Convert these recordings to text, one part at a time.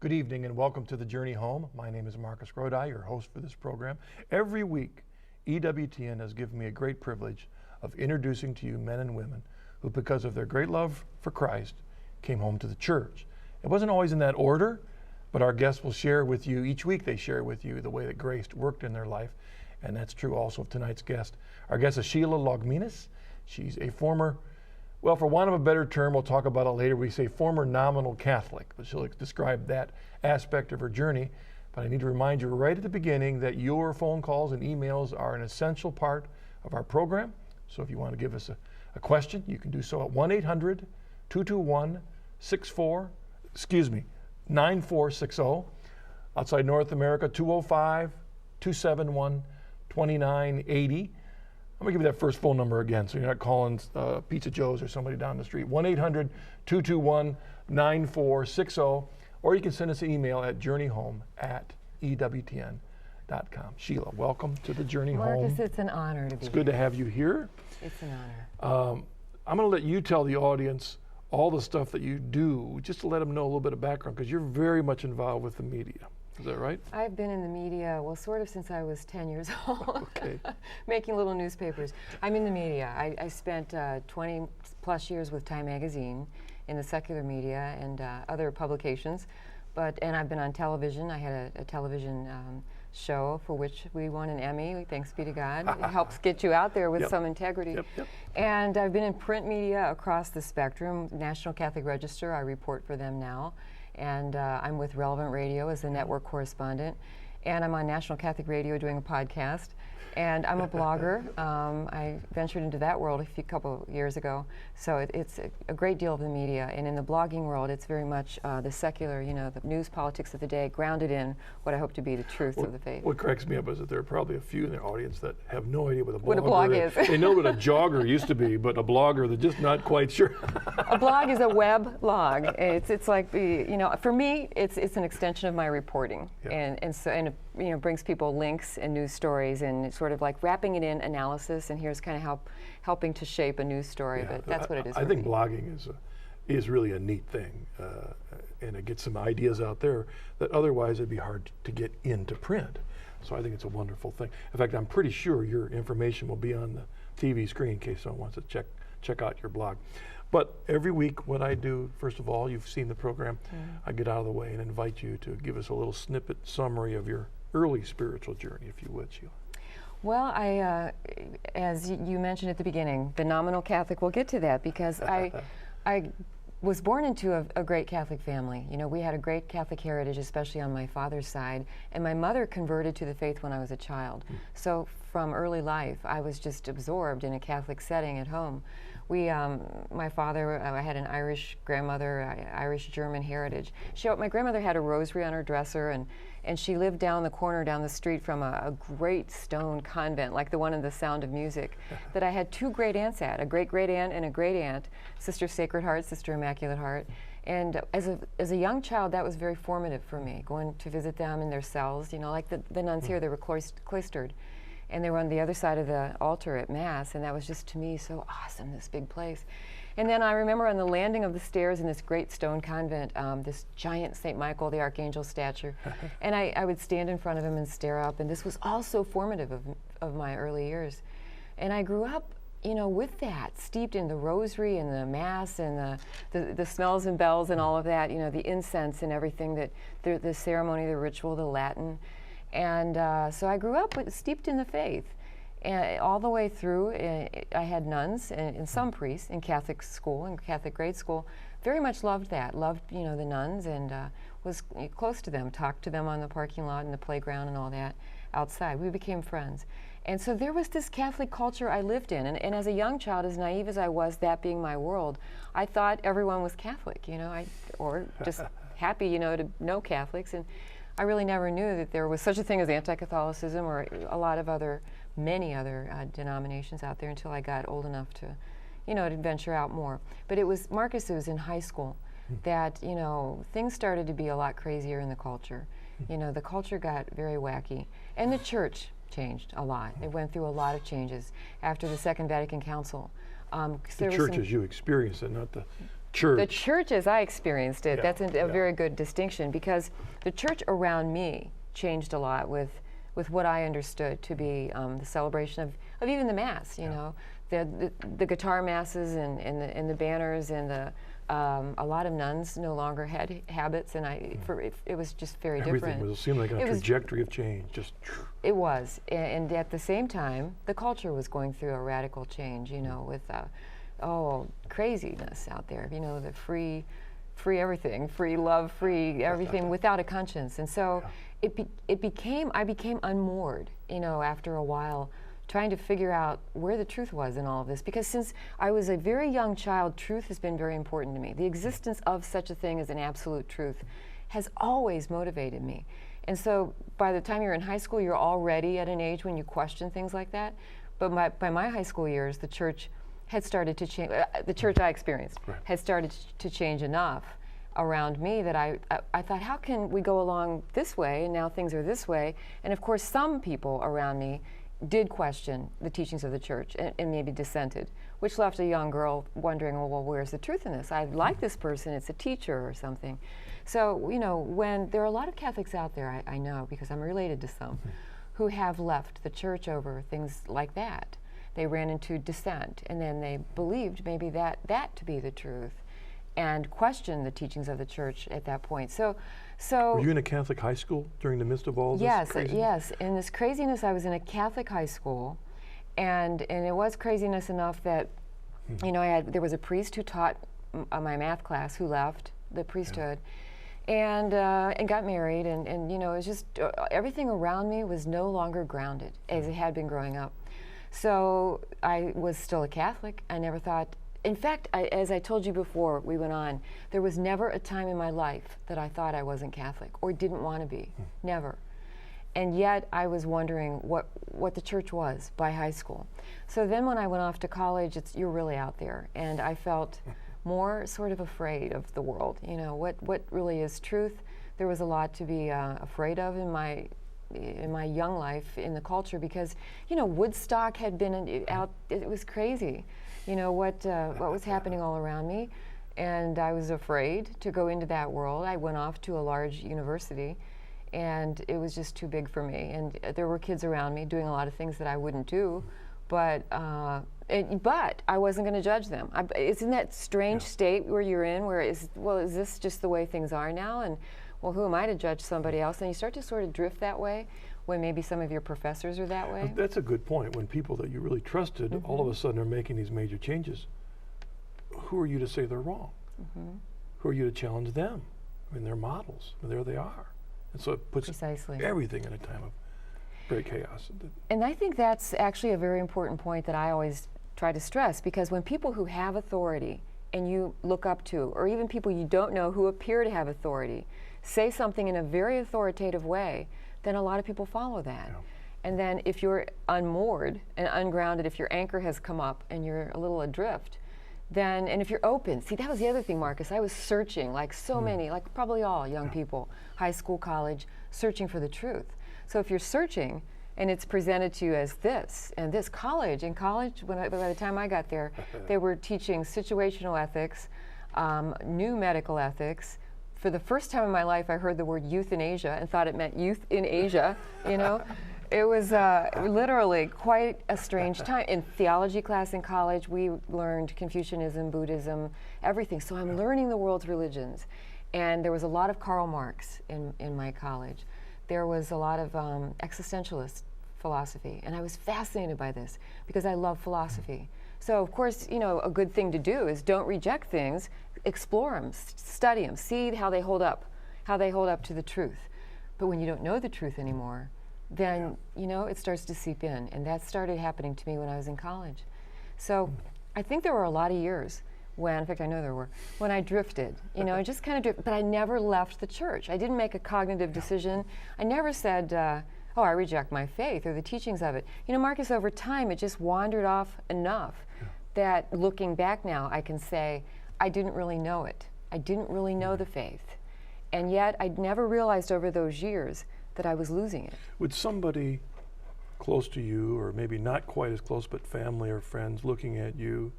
Good evening and welcome to The Journey Home. My name is Marcus Grodi, your host for this program. Every week, EWTN has given me a great privilege of introducing to you men and women who, because of their great love for Christ, came home to the church. It wasn't always in that order, but our guests will share with you, each week they share with you the way that grace worked in their life, and that's true also of tonight's guest. Our guest is Sheila Laugminas. She's a former, well, for want of a better term, we'll talk about it later, we say former Nominal Catholic, but she'll describe that aspect of her journey. But I need to remind you right at the beginning that your phone calls and emails are an essential part of our program. So if you want to give us a question, you can do so at 1-800-221-9460. Outside North America, 205-271-2980. I'm going to give you that first phone number again so you're not calling Pizza Joe's or somebody down the street. 1-800-221-9460. Or you can send us an email at journeyhome@ewtn.com. Sheila, welcome to the Journey Home. Marcus, it's an honor to be here. It's good to have you here. It's an I'm honor. going to let you tell the audience all the stuff that you do, just to let them know a little bit of background, because you're very much involved with the media. Is that right? I've been in the media, well, sort of since I was 10 years old, Okay. making little newspapers. I'm in the media. I spent 20 plus years with Time Magazine in the secular media and other publications. And I've been on television. I had a television show for which we won an Emmy, thanks be to God. It helps get you out there with some integrity. Yep. And I've been in print media across the spectrum. National Catholic Register, I report for them now. And I'm with Relevant Radio as the network correspondent. And I'm on National Catholic Radio doing a podcast. And I'm a blogger. I ventured into that world a couple years ago. So it's a great deal of the media. And in the blogging world, it's very much the secular, the news politics of the day, grounded in what I hope to be the truth of the faith. What cracks me up is that there are probably a few in the audience that have no idea what a blogger blog is. They know what a jogger used to be, but a blogger, they're just not quite sure. A blog is a web log. It's like, for me, it's an extension of my reporting. Yeah. And it brings people links and news stories, and it's sort of like wrapping it in analysis, and here's kind of helping to shape a news story. Yeah, but that's what it is. I think blogging is really a neat thing, and it gets some ideas out there that otherwise it'd be hard to get into print. So I think it's a wonderful thing. In fact, I'm pretty sure your information will be on the TV screen in case someone wants to check out your blog. But every week what I do, first of all, you've seen the program, I get out of the way and invite you to give us a little snippet summary of your early spiritual journey, if you would, Sheila. Well, as you mentioned at the beginning, the Nominal Catholic, we'll get to that, because I was born into a great Catholic family. We had a great Catholic heritage, especially on my father's side, and my mother converted to the faith when I was a child. So from early life, I was just absorbed in a Catholic setting at home. My father, I had an Irish grandmother, Irish-German heritage. My grandmother had a rosary on her dresser, and she lived down the street from a great stone convent, like the one in The Sound of Music, that I had two great aunts at, a great-great-aunt and a great-aunt, Sister Sacred Heart, Sister Immaculate Heart. And as a young child, that was very formative for me, going to visit them in their cells, like the nuns here, they were cloistered. And they were on the other side of the altar at Mass, and that was just, to me, so awesome, this big place. And then I remember on the landing of the stairs in this great stone convent, this giant St. Michael the Archangel statue, and I would stand in front of him and stare up, and this was all so formative of my early years. And I grew up, with that, steeped in the rosary and the Mass and the smells and bells and all of that, the incense and everything, the ceremony, the ritual, the Latin. And so I grew up steeped in the faith. And all the way through, I had nuns and some priests in Catholic school, in Catholic grade school. Very much loved that, loved the nuns, and was close to them, talked to them on the parking lot and the playground and all that outside. We became friends. And so there was this Catholic culture I lived in. And as a young child, as naive as I was, that being my world, I thought everyone was Catholic, or just happy, to know Catholics. And I really never knew that there was such a thing as anti-Catholicism or many other denominations out there until I got old enough to, to venture out more. But it was in high school that, things started to be a lot crazier in the culture. The culture got very wacky, and the church changed a lot. It went through a lot of changes after the Second Vatican Council. The church as you experienced it, not the church. The church as I experienced it, Yeah, that's a yeah. very good distinction, because the church around me changed a lot with what I understood to be the celebration of even the Mass, you know. The guitar masses and the banners and a lot of nuns no longer had habits, and it was just very different. Everything seemed like a trajectory of change. Just it was, and at the same time, the culture was going through a radical change, you know, with craziness out there, you know, the free everything, free love, free everything without a conscience, and so I became unmoored, you know, after a while, trying to figure out where the truth was in all of this, because since I was a very young child, truth has been very important to me. The existence of such a thing as an absolute truth has always motivated me. And so by the time you're in high school, you're already at an age when you question things like that. But by my high school years, the church had started to change. The church I experienced had started to change enough around me that I thought, how can we go along this way, and now things are this way? And of course, some people around me did question the teachings of the church and maybe dissented, which left a young girl wondering, well, where's the truth in this? I like this person, it's a teacher or something. So, you know, when there are a lot of Catholics out there, I know, because I'm related to some, who have left the church over things like that. They ran into dissent, and then they believed maybe that to be the truth, and questioned the teachings of the church at that point. So were you in a Catholic high school during the midst of all this craziness? Yes. In this craziness, I was in a Catholic high school, and it was craziness enough that, you know, there was a priest who taught my math class who left the priesthood, and got married, and you know, it was just everything around me was no longer grounded as it had been growing up. So I was still a Catholic. I never thought. In fact, as I told you before we went on, there was never a time in my life that I thought I wasn't Catholic or didn't want to be. Never. And yet I was wondering what the church was by high school. So then when I went off to college, you're really out there. And I felt more sort of afraid of the world. You know, what really is truth? There was a lot to be afraid of in my young life in the culture, because, you know, Woodstock had been out, it was crazy. You know, what was happening all around me, and I was afraid to go into that world. I went off to a large university, and it was just too big for me. And there were kids around me doing a lot of things that I wouldn't do, but I wasn't going to judge them. It's in that strange state where you're in, where is this just the way things are now? And well, who am I to judge somebody else? And you start to sort of drift that way, when maybe some of your professors are that way. That's a good point. When people that you really trusted all of a sudden are making these major changes, who are you to say they're wrong? Who are you to challenge them? I mean, they're models. There they are. And so it puts everything in a time of great chaos. And I think that's actually a very important point that I always try to stress, because when people who have authority and you look up to, or even people you don't know who appear to have authority, say something in a very authoritative way, then a lot of people follow that. And then if you're unmoored and ungrounded, if your anchor has come up and you're a little adrift, then, and if you're open, see, that was the other thing, Marcus. I was searching, like so many, like probably all young people, high school, college, searching for the truth. So if you're searching and it's presented to you as this, and this college, by the time I got there, they were teaching situational ethics, new medical ethics. For the first time in my life, I heard the word euthanasia and thought it meant youth in Asia, you know? It was literally quite a strange time. In theology class in college, we learned Confucianism, Buddhism, everything. So I'm learning the world's religions. And there was a lot of Karl Marx in my college. There was a lot of existentialist philosophy. And I was fascinated by this because I love philosophy. So of course, you know, a good thing to do is don't reject things, explore them, study them, see how they hold up to the truth. But when you don't know the truth anymore, then, you know, it starts to seep in. And that started happening to me when I was in college. So I think there were a lot of years when, in fact, I know there were, when I drifted, you know, I just kind of drifted, but I never left the church. I didn't make a cognitive decision. I never said, oh, I reject my faith or the teachings of it. You know, Marcus, over time, it just wandered off enough that looking back now, I can say, I didn't really know it. I didn't really know the faith. And yet, I'd never realized over those years that I was losing it. Would somebody close to you, or maybe not quite as close, but family or friends looking at you,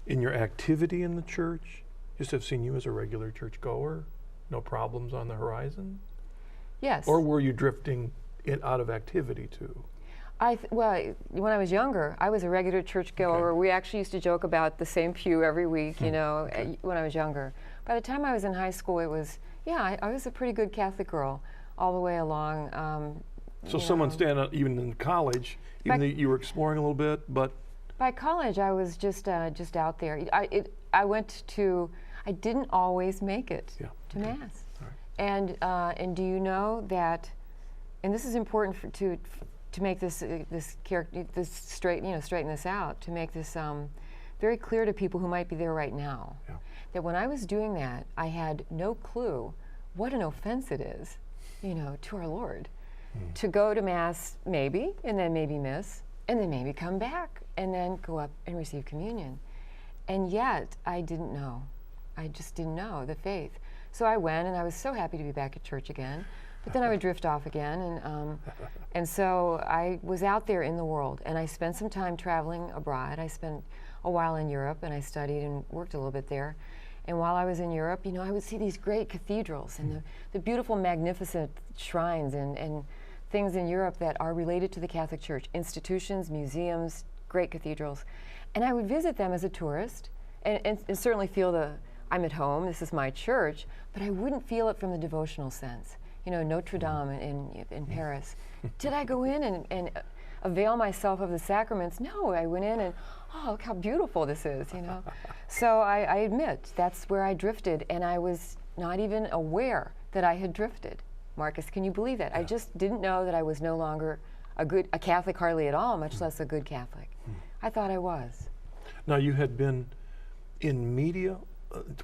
in your activity in the church, just have seen you as a regular church goer, no problems on the horizon? Yes. Or were you drifting out of activity too? Well, when I was younger, I was a regular churchgoer. Okay. We actually used to joke about the same pew every week, you know, Okay. when I was younger. By the time I was in high school, it was, yeah, I was a pretty good Catholic girl all the way along. So you someone know. stand out even in college, even though you were exploring a little bit, but By college, I was just out there. I didn't always make it to Mass. All right. And do you know that, and this is important to make straighten this out, to make this very clear to people who might be there right now. Yeah. That when I was doing that, I had no clue what an offense it is, you know, to our Lord, to go to Mass maybe, and then maybe miss, and then maybe come back, and then go up and receive communion. And yet, I didn't know. I just didn't know the faith. So I went, and I was so happy to be back at church again. But then I would drift off again, and so I was out there in the world, and I spent some time traveling abroad. I spent a while in Europe, and I studied and worked a little bit there. And while I was in Europe, you know, I would see these great cathedrals and the beautiful, magnificent shrines and things in Europe that are related to the Catholic Church, institutions, museums, great cathedrals. And I would visit them as a tourist and certainly feel I'm at home, this is my church, but I wouldn't feel it from the devotional sense. You know, Notre Dame in Paris. Did I go in and avail myself of the sacraments? No, I went in and, oh, look how beautiful this is, you know. So I admit, that's where I drifted, and I was not even aware that I had drifted. Marcus, can you believe that? Yeah. I just didn't know that I was no longer a Catholic hardly at all, much less a good Catholic. I thought I was. Now you had been in media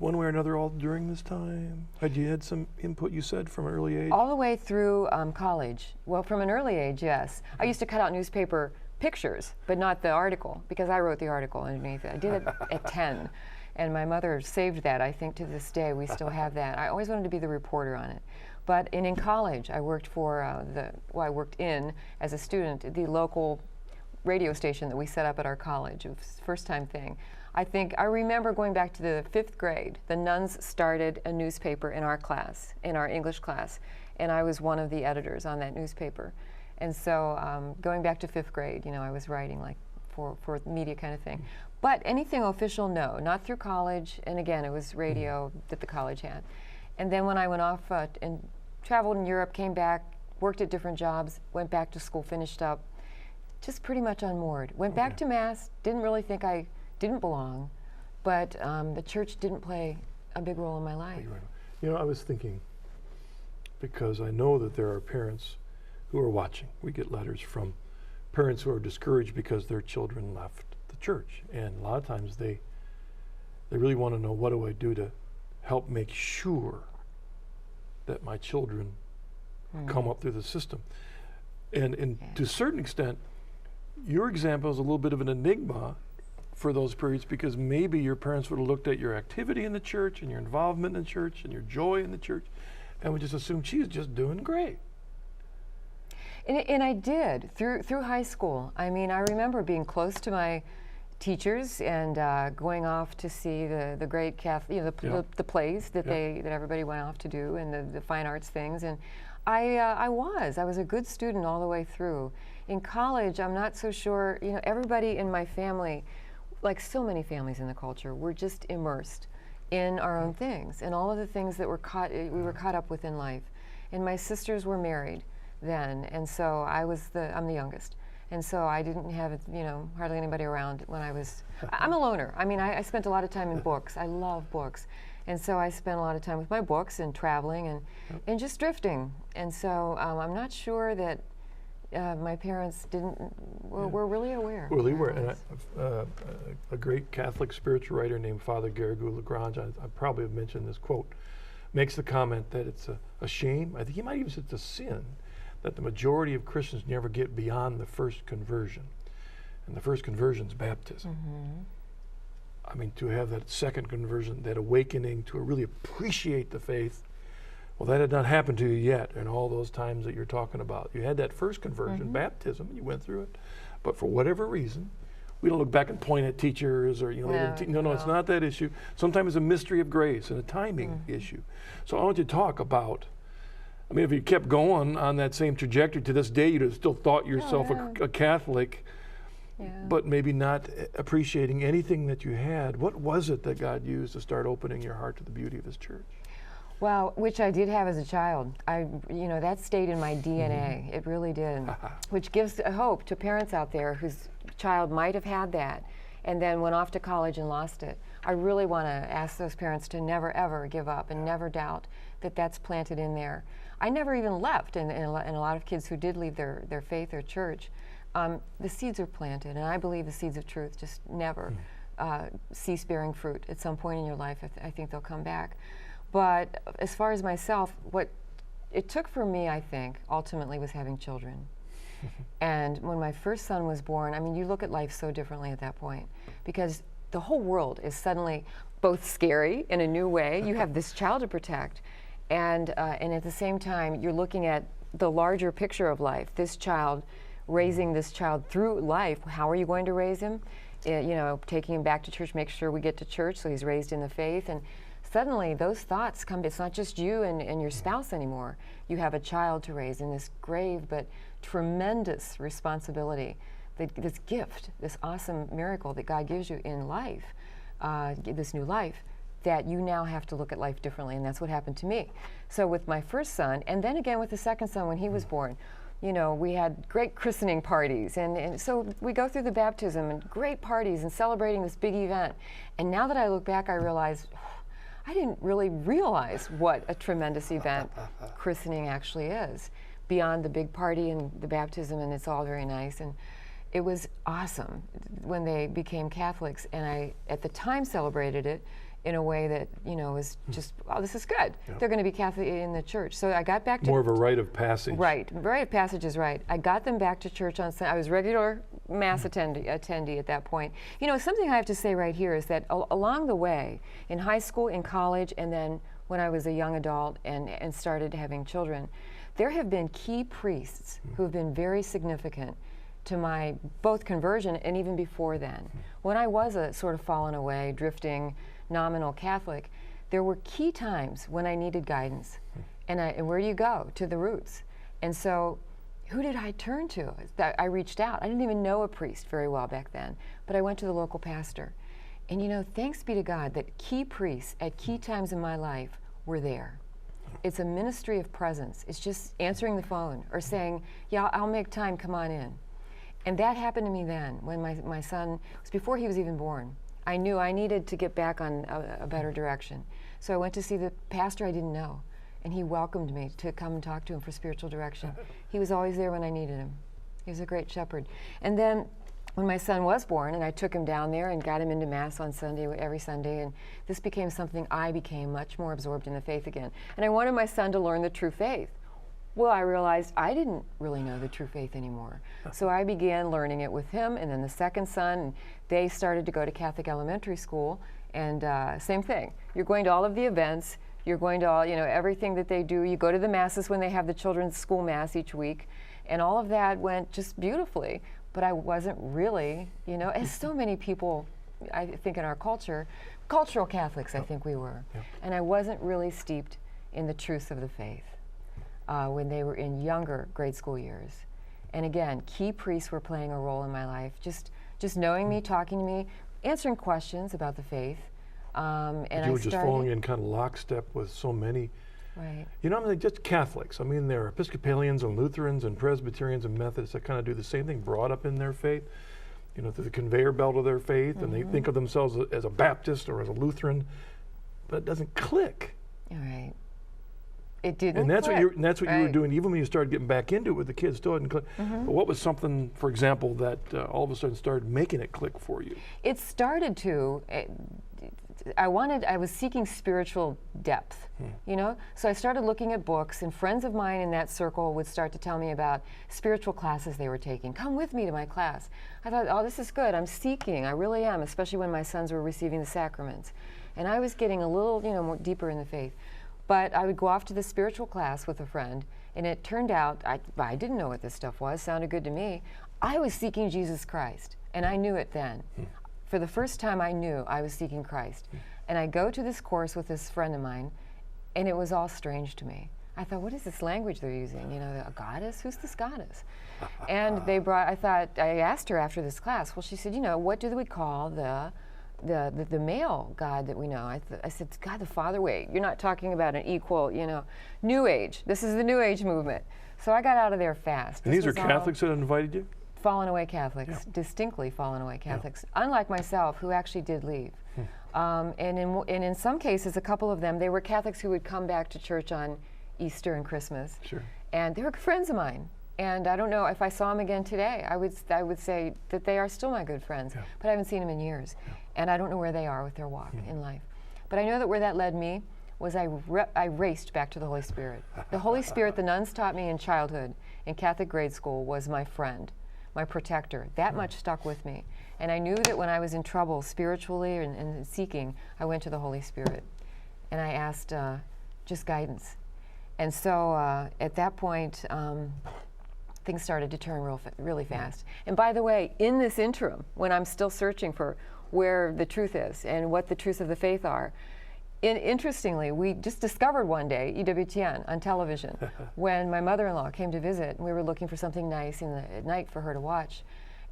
one way or another all during this time? Had you had some input, you said, from an early age? All the way through college. Well, from an early age, yes. I used to cut out newspaper pictures, but not the article, because I wrote the article underneath it. I did it at 10, and my mother saved that. I think to this day we still have that. I always wanted to be the reporter on it. But in college, I worked for I worked in, as a student, the local radio station that we set up at our college. It was the first time thing. I remember going back to the 5th grade. The nuns started a newspaper in our class, in our English class, and I was one of the editors on that newspaper. And so going back to 5th grade, you know, I was writing like for media kind of thing. But anything official, no, not through college. And again, it was radio that the college had. And then when I went off and traveled in Europe, came back, worked at different jobs, went back to school, finished up, just pretty much unmoored. Went back to Mass, didn't really think I didn't belong, but the church didn't play a big role in my life. You know, I was thinking, because I know that there are parents who are watching. We get letters from parents who are discouraged because their children left the church. And a lot of times they really want to know, what do I do to help make sure that my children come up through the system? And to a certain extent, your example is a little bit of an enigma for those periods, because maybe your parents would have looked at your activity in the church and your involvement in the church and your joy in the church and would just assume she's just doing great. And I did through high school. I mean, I remember being close to my teachers and going off to see the great Catholic, you know, the plays that that everybody went off to do, and the fine arts things. And I was a good student all the way through. In college, I'm not so sure. You know, everybody in my family, like so many families in the culture, were just immersed in our own things and all of the things that we were caught up with in life. And my sisters were married then, and so I'm the youngest, and so I didn't have, you know, hardly anybody around when I'm a loner. I mean, I spent a lot of time in books. I love books, and so I spent a lot of time with my books and traveling and just drifting. And so I'm not sure that my parents were really aware. Really were. And a great Catholic spiritual writer named Father Garrigou-Lagrange, I probably have mentioned this quote, makes the comment that it's a shame, I think he might even say it's a sin, that the majority of Christians never get beyond the first conversion. And the first conversion is baptism. I mean, to have that second conversion, that awakening to really appreciate the faith, well, that had not happened to you yet in all those times that you're talking about. You had that first conversion, baptism, you went through it, but for whatever reason, we don't look back and point at teachers or, no, it's not that issue. Sometimes it's a mystery of grace and a timing issue. So I want you to talk about, I mean, if you kept going on that same trajectory to this day, you'd have still thought yourself a Catholic, but maybe not appreciating anything that you had. What was it that God used to start opening your heart to the beauty of His church? Well, which I did have as a child. That stayed in my DNA. It really did. Which gives hope to parents out there whose child might have had that and then went off to college and lost it. I really want to ask those parents to never, ever give up and never doubt that that's planted in there. I never even left, and a lot of kids who did leave their faith or church, the seeds are planted, and I believe the seeds of truth just never cease bearing fruit. At some point in your life, I think they'll come back. But as far as myself, what it took for me, I think, ultimately was having children. And when my first son was born, I mean, you look at life so differently at that point, because the whole world is suddenly both scary in a new way. You have this child to protect, and at the same time, you're looking at the larger picture of life. This child, raising this child through life. How are you going to raise him? Taking him back to church, make sure we get to church so he's raised in the faith. And suddenly those thoughts come. It's not just you and your spouse anymore. You have a child to raise in this grave but tremendous responsibility. This gift, this awesome miracle that God gives you in life, this new life, that you now have to look at life differently, and that's what happened to me. So with my first son, and then again with the second son when he was born, we had great christening parties, and so we go through the baptism and great parties and celebrating this big event. And now that I look back, I realize I didn't really realize what a tremendous event christening actually is, beyond the big party and the baptism, and it's all very nice. And it was awesome when they became Catholics, and I, at the time, celebrated it in a way that, was just, oh, this is good. Yep. They're going to be Catholic in the church. So I got back to... More of a rite of passage. Right. Rite of passage is right. I got them back to church on Sunday. I was regular Mass attendee at that point. Something I have to say right here is that along the way, in high school, in college, and then when I was a young adult and started having children, there have been key priests who have been very significant to my both conversion and even before then. When I was a sort of fallen away, drifting, nominal Catholic, there were key times when I needed guidance. And where do you go? To the roots. And so who did I turn to? I reached out. I didn't even know a priest very well back then, but I went to the local pastor. And thanks be to God that key priests at key times in my life were there. It's a ministry of presence. It's just answering the phone or saying, yeah, I'll make time, come on in. And that happened to me then when my son, it was before he was even born. I knew I needed to get back on a better direction. So I went to see the pastor I didn't know, and he welcomed me to come and talk to him for spiritual direction. He was always there when I needed him. He was a great shepherd. And then when my son was born, and I took him down there and got him into Mass on Sunday, every Sunday, and this became something I became much more absorbed in the faith again. And I wanted my son to learn the true faith. Well, I realized I didn't really know the true faith anymore. So I began learning it with him, and then the second son, they started to go to Catholic elementary school, and same thing. You're going to all of the events, you're going to all, everything that they do. You go to the Masses when they have the children's school Mass each week, and all of that went just beautifully. But I wasn't really, as so many people, I think in our culture, cultural Catholics, I think we were. And I wasn't really steeped in the truths of the faith. When they were in younger grade school years. And again, key priests were playing a role in my life, just knowing me, talking to me, answering questions about the faith. And you were just falling in kind of lockstep with so many. Right. Just Catholics. There are Episcopalians and Lutherans and Presbyterians and Methodists that kind of do the same thing, brought up in their faith, through the conveyor belt of their faith, and they think of themselves as a Baptist or as a Lutheran, but it doesn't click. All right. It didn't. And that's click. what you were doing, even when you started getting back into it with the kids. Still hadn't clicked. But what was something, for example, that all of a sudden started making it click for you? It started to. I was seeking spiritual depth, So I started looking at books, and friends of mine in that circle would start to tell me about spiritual classes they were taking. Come with me to my class. I thought, oh, this is good. I'm seeking. I really am, especially when my sons were receiving the sacraments, and I was getting a little, more deeper in the faith. But I would go off to the spiritual class with a friend, and it turned out, I didn't know what this stuff was, sounded good to me. I was seeking Jesus Christ. And I knew it then. For the first time, I knew I was seeking Christ. And I go to this course with this friend of mine, and it was all strange to me. I thought, what is this language they're using? You know, a goddess? Who's this goddess? And I asked her after this class, well, she said, you know, what do we call the male God that we know? I said, God the Father. Wait, you're not talking about an equal, you know, New Age. This is the New Age movement. So I got out of there fast. And these are Catholics that invited you? Fallen away Catholics, distinctly fallen away Catholics, unlike myself, who actually did leave. And in some cases, a couple of them, they were Catholics who would come back to church on Easter and Christmas. Sure. And they were friends of mine. And I don't know if I saw them again today, I would say that they are still my good friends, but I haven't seen them in years. And I don't know where they are with their walk in life. But I know that where that led me was I raced back to the Holy Spirit. The Holy Spirit the nuns taught me in childhood, in Catholic grade school, was my friend, my protector. That much stuck with me. And I knew that when I was in trouble spiritually and seeking, I went to the Holy Spirit. And I asked just guidance. And so at that point, things started to turn really fast. And by the way, in this interim, when I'm still searching for where the truth is and what the truths of the faith are, interestingly, we just discovered one day EWTN on television when my mother-in-law came to visit, and we were looking for something nice at night for her to watch.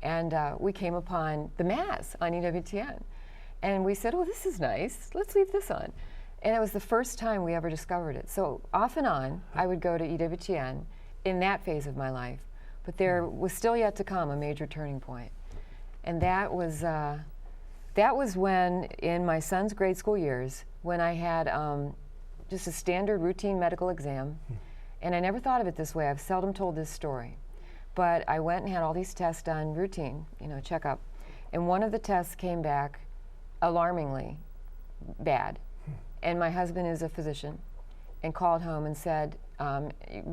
And we came upon the Mass on EWTN. And we said, oh, this is nice. Let's leave this on. And it was the first time we ever discovered it. So off and on, I would go to EWTN in that phase of my life. But there was still yet to come a major turning point. And that was when, in my son's grade school years, when I had just a standard routine medical exam. And I never thought of it this way. I've seldom told this story. But I went and had all these tests done, routine, checkup. And one of the tests came back alarmingly bad. And my husband is a physician and called home and said,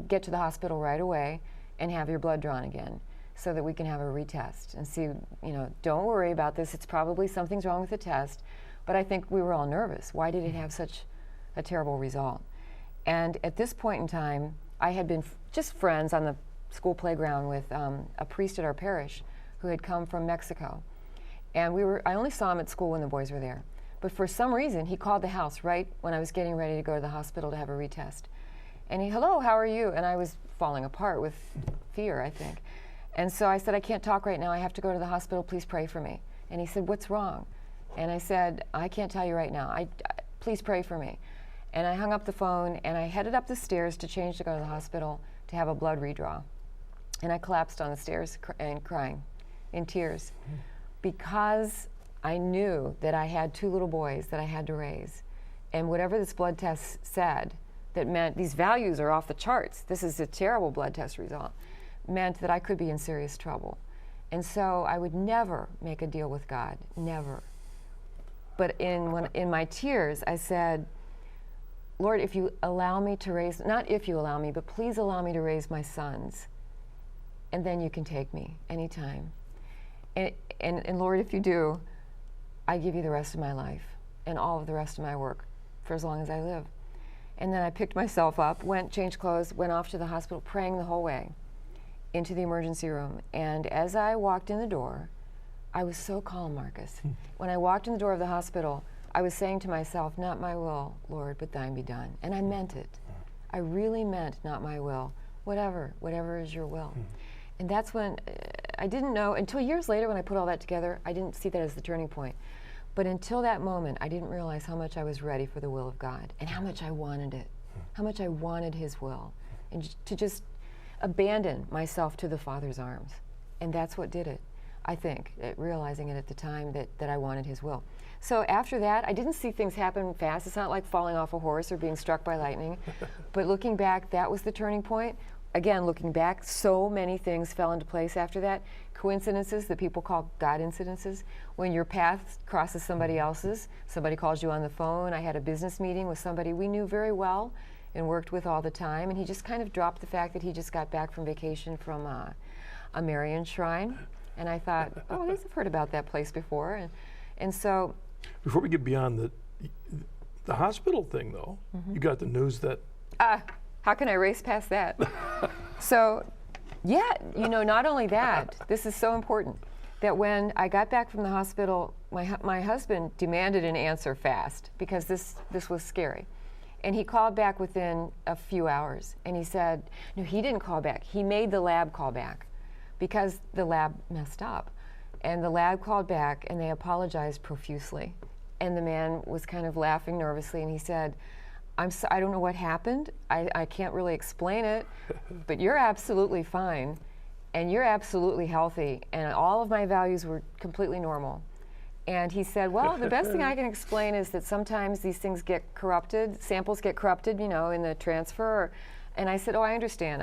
get to the hospital right away and have your blood drawn again so that we can have a retest and see, don't worry about this. It's probably something's wrong with the test. But I think we were all nervous. Why did it have such a terrible result? And at this point in time, I had been just friends on the school playground with a priest at our parish who had come from Mexico. And I only saw him at school when the boys were there. But for some reason, he called the house right when I was getting ready to go to the hospital to have a retest. And hello, how are you? And I was falling apart with fear, I think. And so I said, I can't talk right now. I have to go to the hospital. Please pray for me. And he said, what's wrong? And I said, I can't tell you right now. Please pray for me. And I hung up the phone, and I headed up the stairs to change to go to the hospital to have a blood redraw. And I collapsed on the stairs and crying in tears because I knew that I had 2 little boys that I had to raise. And whatever this blood test said, that meant these values are off the charts. This is a terrible blood test result, meant that I could be in serious trouble. And so I would never make a deal with God, never. But in my tears, I said, Lord, if you allow me to raise, not if you allow me, but please allow me to raise my sons. And then you can take me anytime. And Lord, if you do, I give you the rest of my life and all of the rest of my work for as long as I live. And then I picked myself up, changed clothes, went off to the hospital, praying the whole way into the emergency room. And as I walked in the door, I was so calm, Marcus. When I walked in the door of the hospital, I was saying to myself, not my will, Lord, but thine be done. And I meant it. I really meant not my will, whatever is your will. And that's when I didn't know, until years later when I put all that together, I didn't see that as the turning point. But until that moment, I didn't realize how much I was ready for the will of God and how much I wanted it, how much I wanted his will, and to just abandon myself to the Father's arms. And that's what did it, I think, realizing it at the time that I wanted his will. So after that, I didn't see things happen fast. It's not like falling off a horse or being struck by lightning. But looking back, that was the turning point. Again, looking back, so many things fell into place after that. Coincidences that people call God incidences. When your path crosses somebody else's, somebody calls you on the phone. I had a business meeting with somebody we knew very well and worked with all the time, and he just kind of dropped the fact that he just got back from vacation from a Marian shrine. And I thought, oh, I've heard about that place before. And so... Before we get beyond the hospital thing, though, you got the news that... How can I race past that? So, yeah, not only that, this is so important, that when I got back from the hospital, my husband demanded an answer fast because this was scary. And he called back within a few hours. And he said, no, he didn't call back. He made the lab call back because the lab messed up. And the lab called back and they apologized profusely. And the man was kind of laughing nervously and he said, I don't know what happened. I can't really explain it, but you're absolutely fine and you're absolutely healthy and all of my values were completely normal. And he said, well, the best thing I can explain is that sometimes these things get corrupted, samples get corrupted, in the transfer. And I said, oh, I understand.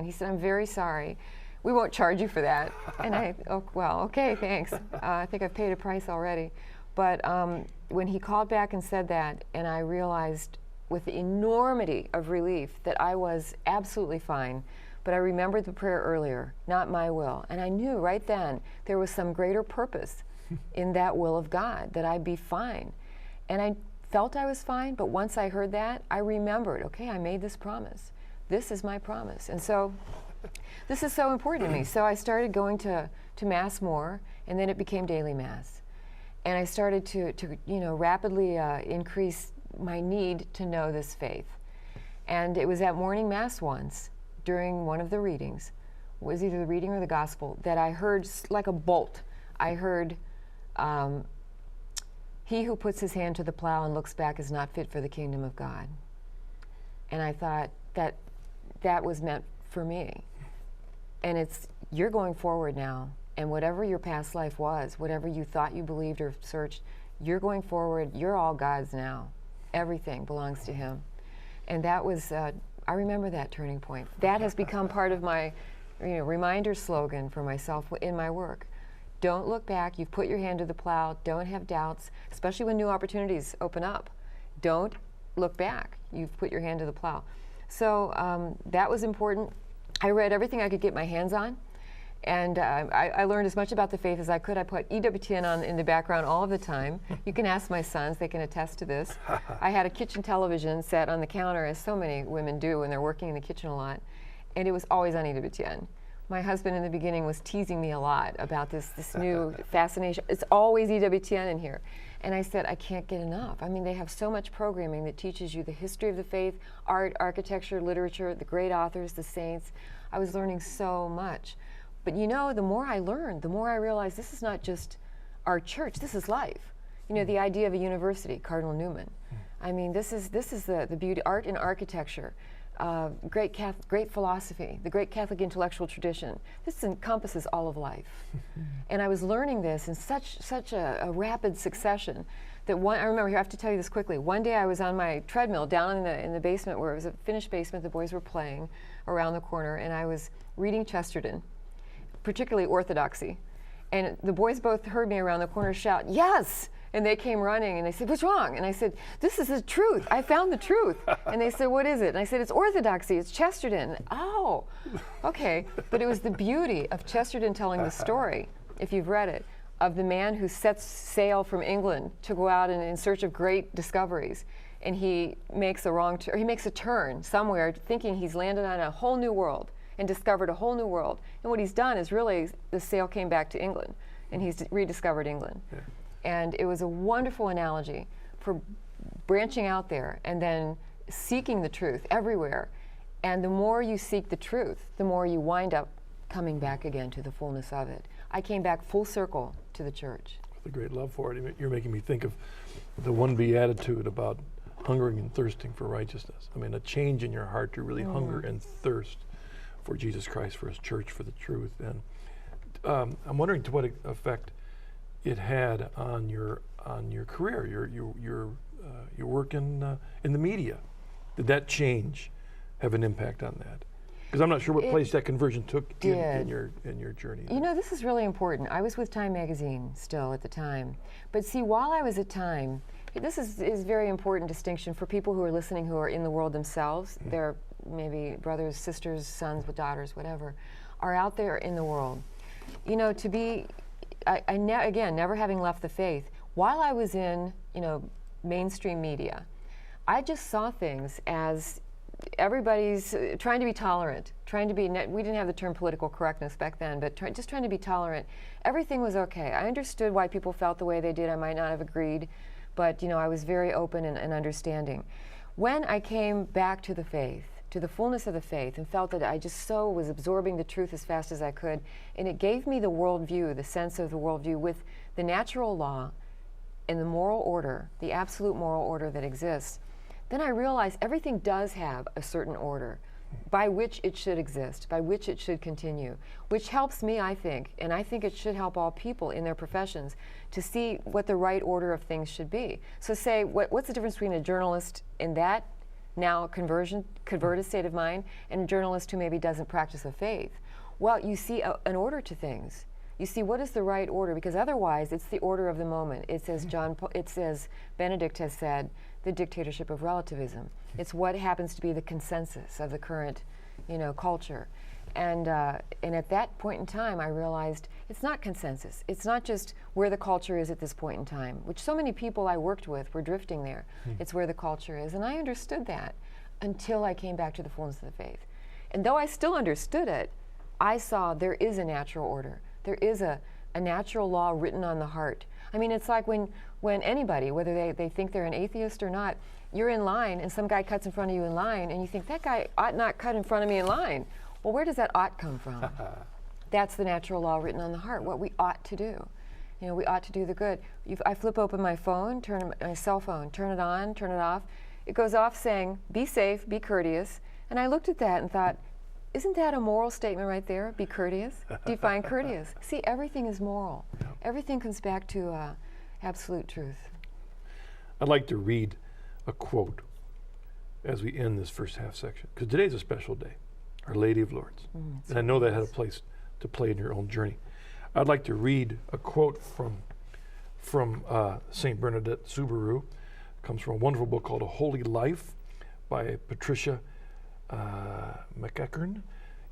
He said, I'm very sorry. We won't charge you for that. And well, okay, thanks. I think I've paid a price already. But when he called back and said that, and I realized with the enormity of relief that I was absolutely fine, but I remembered the prayer earlier, not my will. And I knew right then there was some greater purpose in that will of God, that I'd be fine. And I felt I was fine, but once I heard that, I remembered, okay, I made this promise. This is my promise. And so this is so important to me. So I started going to Mass more, and then it became daily Mass. And I started to rapidly increase my need to know this faith. And it was at morning Mass once, during one of the readings, was either the reading or the gospel, that I heard like a bolt. I heard, he who puts his hand to the plow and looks back is not fit for the kingdom of God. And I thought that was meant for me. And you're going forward now. And whatever your past life was, whatever you thought you believed or searched, you're going forward. You're all God's now. Everything belongs to him. And that was, I remember that turning point. That has become part of my reminder slogan for myself in my work. Don't look back. You've put your hand to the plow. Don't have doubts, especially when new opportunities open up. Don't look back. You've put your hand to the plow. So that was important. I read everything I could get my hands on. And I learned as much about the faith as I could. I put EWTN on in the background all of the time. You can ask my sons, they can attest to this. I had a kitchen television set on the counter, as so many women do when they're working in the kitchen a lot, and it was always on EWTN. My husband in the beginning was teasing me a lot about this new fascination. It's always EWTN in here. And I said, I can't get enough. I mean, they have so much programming that teaches you the history of the faith, art, architecture, literature, the great authors, the saints. I was learning so much. But the more I learned, the more I realized this is not just our church, this is life. The idea of a university, Cardinal Newman. I mean, this is the beauty, art and architecture, great philosophy, the great Catholic intellectual tradition. This encompasses all of life. And I was learning this in such a rapid succession that I remember, I have to tell you this quickly, one day I was on my treadmill down in the basement where it was a finished basement, the boys were playing around the corner, and I was reading Chesterton, particularly orthodoxy. And the boys both heard me around the corner shout, yes! And they came running and they said, what's wrong? And I said, this is the truth. I found the truth. And they said, what is it? And I said, it's orthodoxy, it's Chesterton. Oh, okay. But it was the beauty of Chesterton telling the story, if you've read it, of the man who sets sail from England to go out in search of great discoveries. And he makes he makes a turn somewhere thinking he's landed on a whole new world and discovered a whole new world. And what he's done is really the sail came back to England and he's rediscovered England. Yeah. And it was a wonderful analogy for branching out there and then seeking the truth everywhere. And the more you seek the truth, the more you wind up coming back again to the fullness of it. I came back full circle to the church. With a great love for it. You're making me think of the one beatitude about hungering and thirsting for righteousness. I mean, a change in your heart to really hunger and thirst for Jesus Christ, for his church, for the truth. And I'm wondering to what effect it had on your career, your work in the media. Did that change have an impact on that? Because I'm not sure what place that conversion took in your journey. This is really important. I was with Time magazine still at the time. But see, while I was at Time, this is very important distinction for people who are listening who are in the world themselves. They're maybe brothers, sisters, sons with daughters, whatever, are out there in the world. To be, again, never having left the faith, while I was in, mainstream media, I just saw things as everybody's trying to be tolerant, trying to be, we didn't have the term political correctness back then, but just trying to be tolerant. Everything was okay. I understood why people felt the way they did. I might not have agreed, but I was very open and understanding. When I came back to the faith, to the fullness of the faith, and felt that I just so was absorbing the truth as fast as I could, and it gave me the worldview, the sense of the worldview with the natural law and the moral order, the absolute moral order that exists, then I realized everything does have a certain order by which it should exist, by which it should continue, which helps me, I think, and I think it should help all people in their professions to see what the right order of things should be. So say, what's the difference between a journalist in that now converted state of mind and a journalist who maybe doesn't practice the faith? Well, you see an order to things. You see what is the right order, because otherwise it's the order of the moment. It's as Benedict has said, the dictatorship of relativism. It's what happens to be the consensus of the current, culture. And at that point in time, I realized it's not consensus. It's not just where the culture is at this point in time, which so many people I worked with were drifting there. It's where the culture is. And I understood that until I came back to the fullness of the faith. And though I still understood it, I saw there is a natural order. There is a natural law written on the heart. I mean, it's like when anybody, whether they think they're an atheist or not, you're in line and some guy cuts in front of you in line and you think, that guy ought not cut in front of me in line. Well, where does that ought come from? That's the natural law written on the heart, what we ought to do. We ought to do the good. I flip open my phone, my cell phone, turn it on, turn it off. It goes off saying, be safe, be courteous. And I looked at that and thought, isn't that a moral statement right there? Be courteous, define courteous. See, everything is moral. Yep. Everything comes back to absolute truth. I'd like to read a quote as we end this first half section, because today's a special day, Our Lady of Lourdes. And I know that had a place to play in your own journey. I'd like to read a quote from St. Bernadette Soubirous. It comes from a wonderful book called A Holy Life by Patricia McEachern.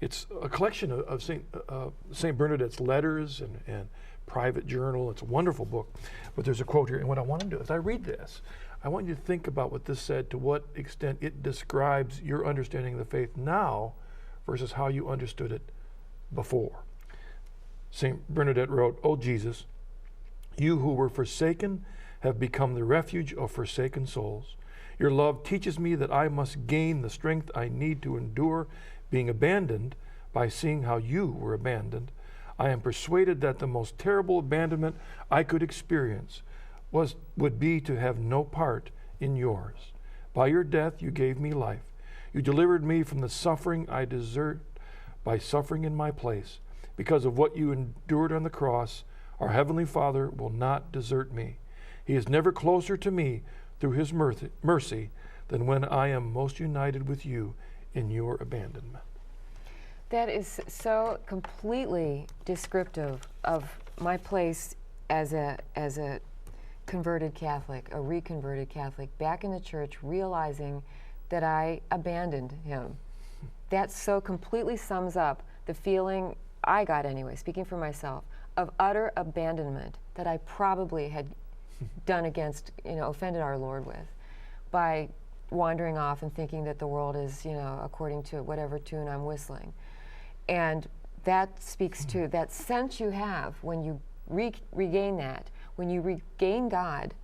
It's a collection of St. Bernadette's letters and private journal. It's a wonderful book. But there's a quote here, and what I want to do is I read this. I want you to think about what this said, to what extent it describes your understanding of the faith now versus how you understood it before. St. Bernadette wrote, "O Jesus, you who were forsaken have become the refuge of forsaken souls. Your love teaches me that I must gain the strength I need to endure being abandoned by seeing how you were abandoned. I am persuaded that the most terrible abandonment I could experience would be to have no part in yours. By your death you gave me life. You delivered me from the suffering I deserved by suffering in my place. Because of what you endured on the cross, our Heavenly Father will not desert me. He is never closer to me through his mercy than when I am most united with you in your abandonment." That is so completely descriptive of my place as a converted Catholic, a reconverted Catholic, back in the church, realizing that I abandoned him. That so completely sums up the feeling I got anyway, speaking for myself, of utter abandonment that I probably had done against, offended our Lord with, by wandering off and thinking that the world is, according to whatever tune I'm whistling. And that speaks to that sense you have when you regain that, when you regain God,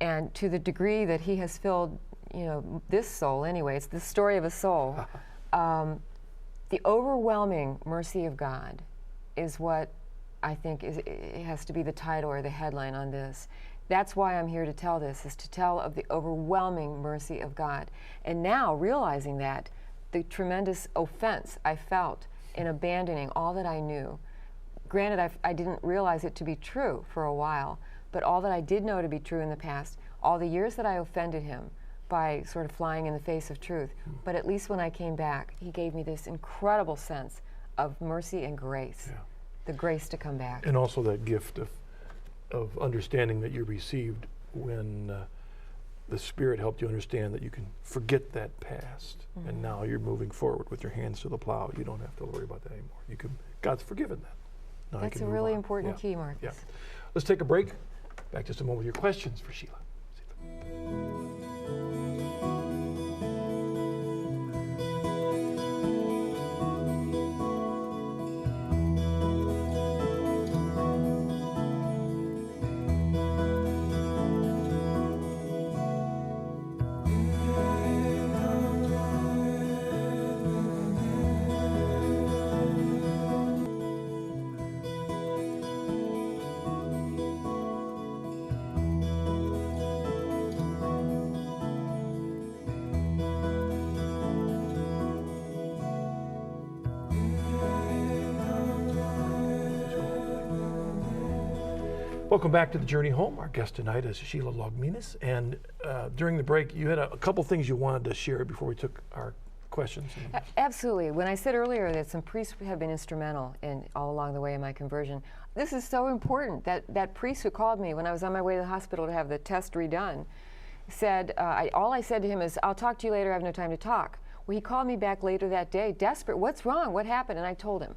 and to the degree that he has filled, this soul anyway, it's the story of a soul. The overwhelming mercy of God is what I think it has to be the title or the headline on this. That's why I'm here to tell this, is to tell of the overwhelming mercy of God. And now, realizing that, the tremendous offense I felt in abandoning all that I knew. Granted, I didn't realize it to be true for a while, but all that I did know to be true in the past, all the years that I offended him by sort of flying in the face of truth, but at least when I came back, he gave me this incredible sense of mercy and grace, the grace to come back. And also that gift of understanding that you received when the Spirit helped you understand that you can forget that past, and now you're moving forward with your hands to the plow. You don't have to worry about that anymore. God's forgiven that. Now That's a really important key, Marcus. Yeah. Let's take a break. Back just a moment with your questions for Sheila. Welcome back to the Journey Home. Our guest tonight is Sheila Laugminas, and during the break you had a couple things you wanted to share before we took our questions. Absolutely. When I said earlier that some priests have been instrumental in all along the way in my conversion, this is so important. That priest who called me when I was on my way to the hospital to have the test redone said, all I said to him is, "I'll talk to you later, I have no time to talk." Well, he called me back later that day, desperate. "What's wrong? What happened?" And I told him.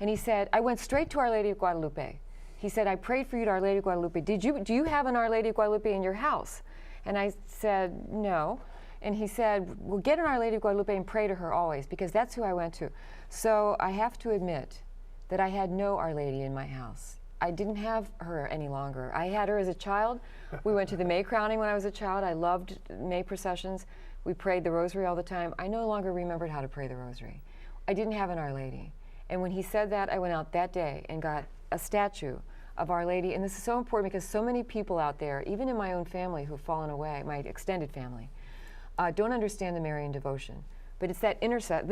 And he said, "I went straight to Our Lady of Guadalupe." He said, "I prayed for you to Our Lady of Guadalupe. Do you have an Our Lady of Guadalupe in your house?" And I said, "No." And he said, "Well, get an Our Lady of Guadalupe and pray to her always, because that's who I went to." So I have to admit that I had no Our Lady in my house. I didn't have her any longer. I had her as a child. We went to the May crowning when I was a child. I loved May processions. We prayed the rosary all the time. I no longer remembered how to pray the rosary. I didn't have an Our Lady. And when he said that, I went out that day and got a statue of Our Lady. And this is so important because so many people out there, even in my own family who've fallen away, my extended family, don't understand the Marian devotion. But it's that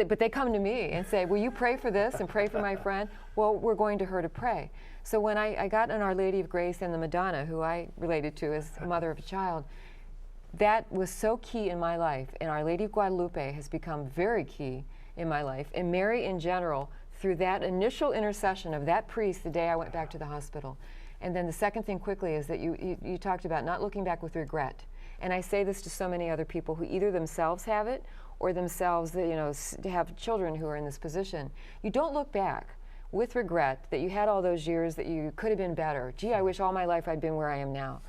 but they come to me and say, "Will you pray for this and pray for my friend?" Well, we're going to her to pray. So when I got an Our Lady of Grace and the Madonna, who I related to as a mother of a child, that was so key in my life. And Our Lady of Guadalupe has become very key in my life. And Mary in general, through that initial intercession of that priest the day I went back to the hospital. And then the second thing quickly is that you talked about not looking back with regret. And I say this to so many other people who either themselves have it or themselves, have children who are in this position. You don't look back with regret that you had all those years that you could have been better. Gee, I wish all my life I'd been where I am now.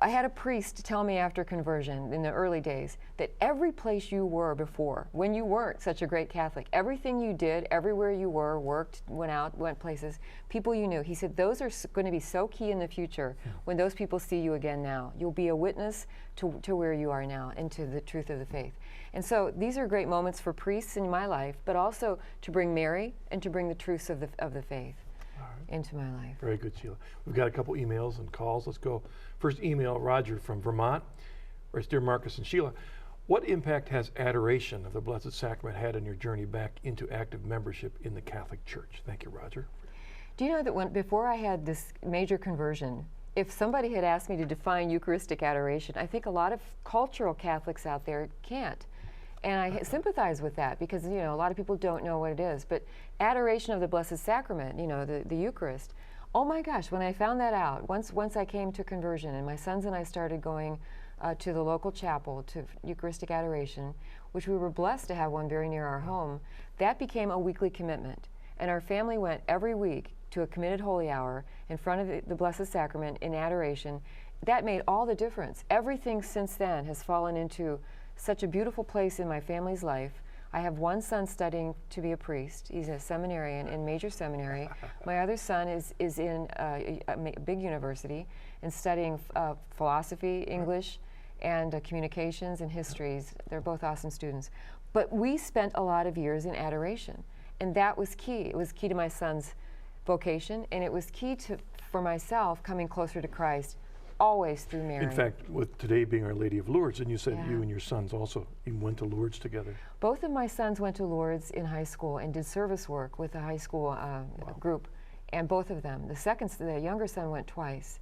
I had a priest tell me after conversion in the early days that every place you were before, when you weren't such a great Catholic, everything you did, everywhere you were, worked, went out, went places, people you knew, he said those are going to be so key in the future when those people see you again now. You'll be a witness to where you are now and to the truth of the faith. And so these are great moments for priests in my life, but also to bring Mary and to bring the truths of the faith into my life. Very good, Sheila. We've got a couple emails and calls. Let's go. First email, Roger from Vermont. Writes, "Dear Marcus and Sheila, what impact has adoration of the Blessed Sacrament had on your journey back into active membership in the Catholic Church?" Thank you, Roger. Do you know that before I had this major conversion, if somebody had asked me to define Eucharistic adoration, I think a lot of cultural Catholics out there can't. And I sympathize with that because, a lot of people don't know what it is. But adoration of the Blessed Sacrament, the Eucharist, oh my gosh, when I found that out, once I came to conversion and my sons and I started going to the local chapel to Eucharistic adoration, which we were blessed to have one very near our home, that became a weekly commitment. And our family went every week to a committed holy hour in front of the Blessed Sacrament in adoration. That made all the difference. Everything since then has fallen into such a beautiful place in my family's life. I have one son studying to be a priest. He's a seminarian in major seminary. My other son is in a big university and studying philosophy, English, and communications and histories. They're both awesome students. But we spent a lot of years in adoration, and that was key. It was key to my son's vocation, and it was key for myself coming closer to Christ, always through Mary. In fact, with today being Our Lady of Lourdes, and you said you and your sons also even went to Lourdes together. Both of my sons went to Lourdes in high school and did service work with the high school group, and both of them. The younger son went twice,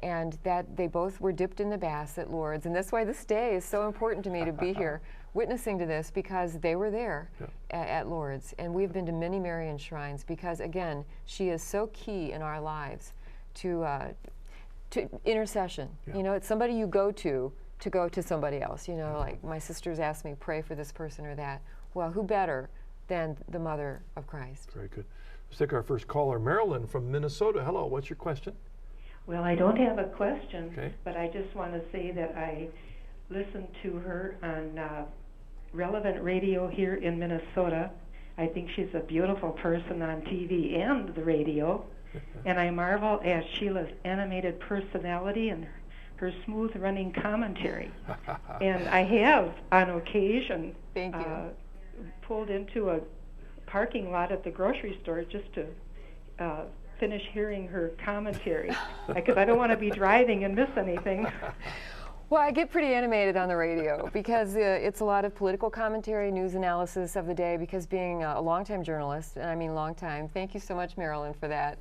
and that they both were dipped in the baths at Lourdes, and that's why this day is so important to me to be here witnessing to this, because they were there at Lourdes, and we've been to many Marian shrines because, again, she is so key in our lives to intercession. It's somebody you go to somebody else. Like my sisters ask me, pray for this person or that. Well, who better than the Mother of Christ? Very good. Let's take our first caller, Marilyn from Minnesota. Hello, what's your question? Well, I don't have a question, but I just want to say that I listened to her on Relevant Radio here in Minnesota. I think she's a beautiful person on TV and the radio. And I marvel at Sheila's animated personality and her smooth running commentary. And I have, on occasion, pulled into a parking lot at the grocery store just to finish hearing her commentary, because I don't want to be driving and miss anything. Well, I get pretty animated on the radio because it's a lot of political commentary, news analysis of the day, because being a longtime journalist, and I mean long time, thank you so much, Marilyn, for that.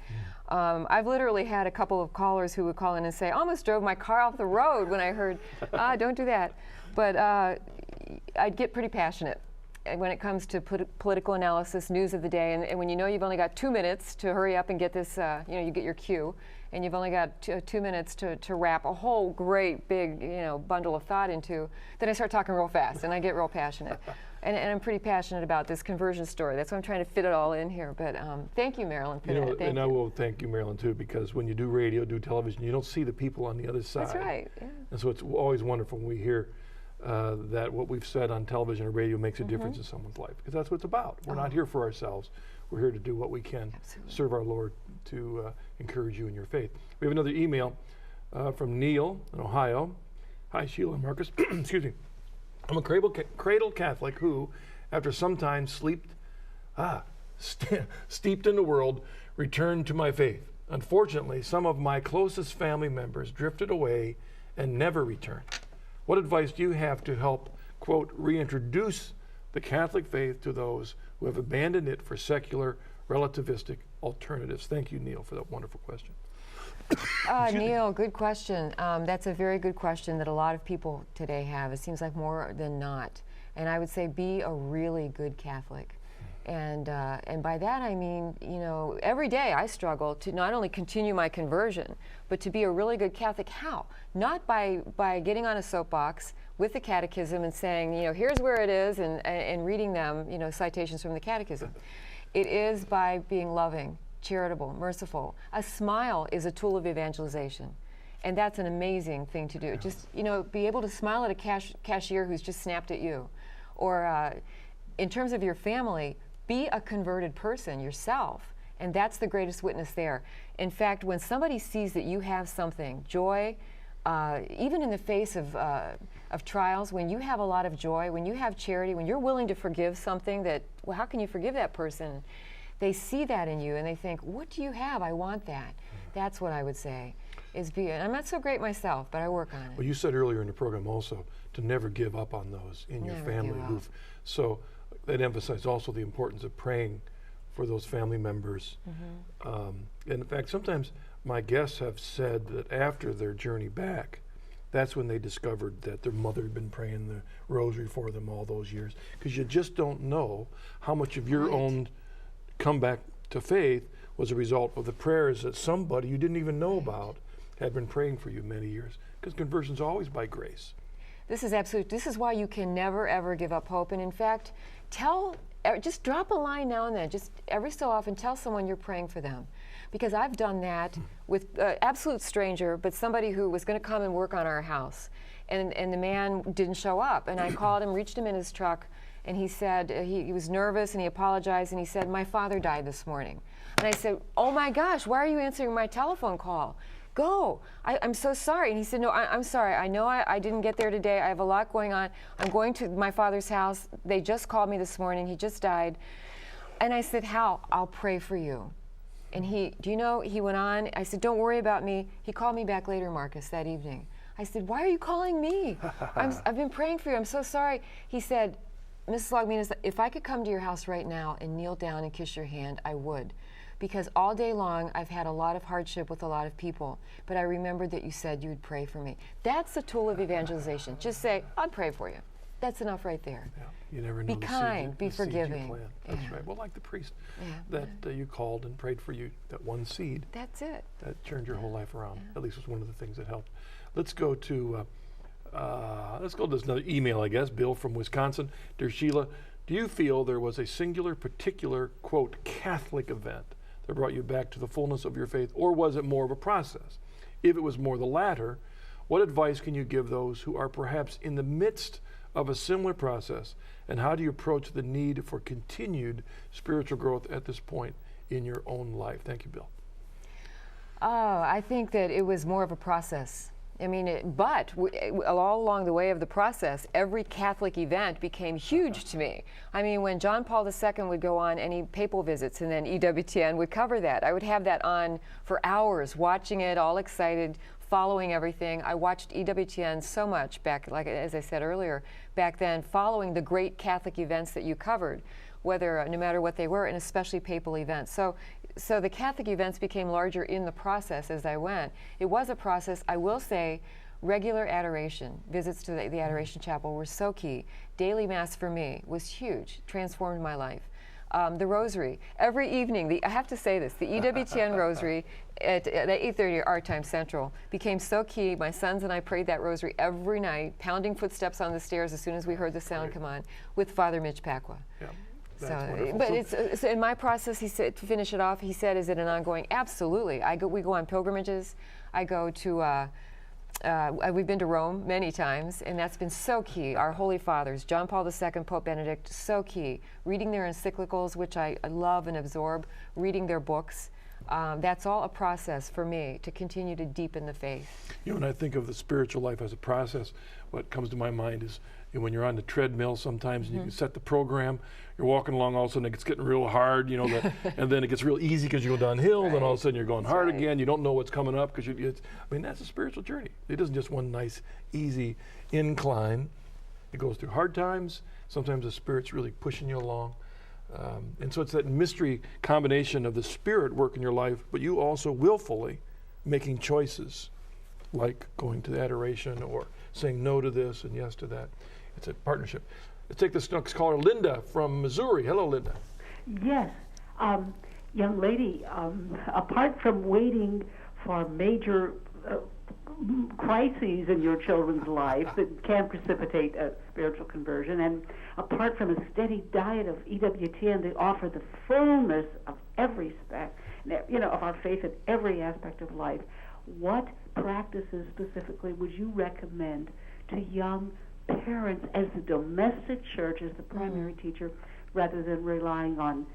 I've literally had a couple of callers who would call in and say, almost drove my car off the road when I heard, don't do that. But I'd get pretty passionate when it comes to political analysis, news of the day, and when you know you've only got 2 minutes to hurry up and get this, you get your cue, and you've only got 2 minutes to wrap a whole great big, bundle of thought into, then I start talking real fast and I get real passionate. And I'm pretty passionate about this conversion story. That's why I'm trying to fit it all in here. But thank you, Marilyn, for that. And I will thank you, Marilyn, too, because when you do radio, do television, you don't see the people on the other side. That's right. Yeah. And so it's always wonderful when we hear that what we've said on television or radio makes a difference in someone's life, because that's what it's about. We're not here for ourselves. We're here to do what we can, serve our Lord, to encourage you in your faith. We have another email from Neil in Ohio. Hi, Sheila and Marcus. Excuse me. I'm a cradle Catholic who, after some time steeped in the world, returned to my faith. Unfortunately, some of my closest family members drifted away and never returned. What advice do you have to help, quote, reintroduce the Catholic faith to those who have abandoned it for secular, relativistic alternatives? Thank you, Neil, for that wonderful question. Neil, good question. That's a very good question that a lot of people today have. It seems like more than not. And I would say be a really good Catholic. And by that I mean, every day I struggle to not only continue my conversion, but to be a really good Catholic. How? Not by getting on a soapbox with the Catechism and saying, here's where it is, and reading them, citations from the Catechism. It is by being loving, charitable, merciful. A smile is a tool of evangelization. And that's an amazing thing to do. Just, be able to smile at a cashier who's just snapped at you. Or in terms of your family, be a converted person yourself, and that's the greatest witness there. In fact, when somebody sees that you have something, joy, even in the face of trials, when you have a lot of joy, when you have charity, when you're willing to forgive something that, well, how can you forgive that person? They see that in you and they think, what do you have? I want that. That's what I would say. And I'm not so great myself, but I work on it. Well, you said earlier in the program also to never give up on those in your family. So that emphasized also the importance of praying for those family members. And in fact, sometimes my guests have said that after their journey back, that's when they discovered that their mother had been praying the rosary for them all those years. Because you just don't know how much of your own comeback to faith was a result of the prayers that somebody you didn't even know about had been praying for you many years. Because conversion's always by grace. This is why you can never, ever give up hope. And in fact, just drop a line now and then, just every so often tell someone you're praying for them. Because I've done that with an absolute stranger, but somebody who was going to come and work on our house. And the man didn't show up. And I called him, reached him in his truck, and he said, he was nervous and he apologized, and he said, my father died this morning. And I said, oh my gosh, why are you answering my telephone call? Go. I'm so sorry. And he said, no, I'm sorry. I know I didn't get there today. I have a lot going on. I'm going to my father's house. They just called me this morning. He just died. And I said, how? I'll pray for you. And he went on. I said, don't worry about me. He called me back later, Marcus, that evening. I said, why are you calling me? I've been praying for you. I'm so sorry. He said, Mrs. Laugminas, if I could come to your house right now and kneel down and kiss your hand, I would. Because all day long, I've had a lot of hardship with a lot of people, but I remembered that you said you would pray for me. That's the tool of evangelization. Just say, I'll pray for you. That's enough right there. Yeah. You never know. Be kind, be forgiving. That's right. Well, like the priest that you called and prayed for you, that one seed. That's it. That turned your whole life around. At least was one of the things that helped. Let's go to this another email, I guess. Bill from Wisconsin. Dear Sheila, do you feel there was a singular, particular, quote, Catholic event that brought you back to the fullness of your faith, or was it more of a process? If it was more the latter, what advice can you give those who are perhaps in the midst of a similar process, and how do you approach the need for continued spiritual growth at this point in your own life? Thank you, Bill. I think that it was more of a process. I mean, but all along the way of the process, every Catholic event became huge to me. I mean, when John Paul II would go on any papal visits, and then EWTN would cover that, I would have that on for hours, watching it, all excited, following everything. I watched EWTN so much back, like as I said earlier, back then, following the great Catholic events that you covered, whether no matter what they were, and especially papal events. So the Catholic events became larger in the process as I went. It was a process, I will say. Regular adoration, visits to the Adoration Chapel were so key. Daily Mass for me was huge, transformed my life. The Rosary, every evening, I have to say this, the EWTN Rosary at 8:30 our time Central became so key. My sons and I prayed that Rosary every night, pounding footsteps on the stairs as soon as we heard the sound come on, with Father Mitch Pacwa. Yeah. So in my process, he said, to finish it off, he said, is it an ongoing? Absolutely. We go on pilgrimages. I go to, we've been to Rome many times, and that's been so key. Our Holy Fathers, John Paul II, Pope Benedict, so key. Reading their encyclicals, which I love and absorb, reading their books. That's all a process for me to continue to deepen the faith. You know, when I think of the spiritual life as a process, what comes to my mind is, you know, when you're on the treadmill sometimes and you can set the program, you're walking along, all of a sudden it's getting real hard, you know, and then it gets real easy because you go downhill, then all of a sudden you're going hard again, you don't know what's coming up because I mean, that's a spiritual journey. It isn't just one nice, easy incline. It goes through hard times. Sometimes the Spirit's really pushing you along. And so it's that mystery combination of the Spirit work in your life, but you also willfully making choices like going to the adoration or saying no to this and yes to that. It's a partnership. Let's take this next caller, Linda from Missouri. Hello, Linda. Yes. Young lady, apart from waiting for major crises in your children's life that can precipitate a spiritual conversion, and apart from a steady diet of EWTN, they offer the fullness of every aspect, you know, of our faith in every aspect of life. What practices specifically would you recommend to young parents as the domestic church, as the primary teacher, rather than relying on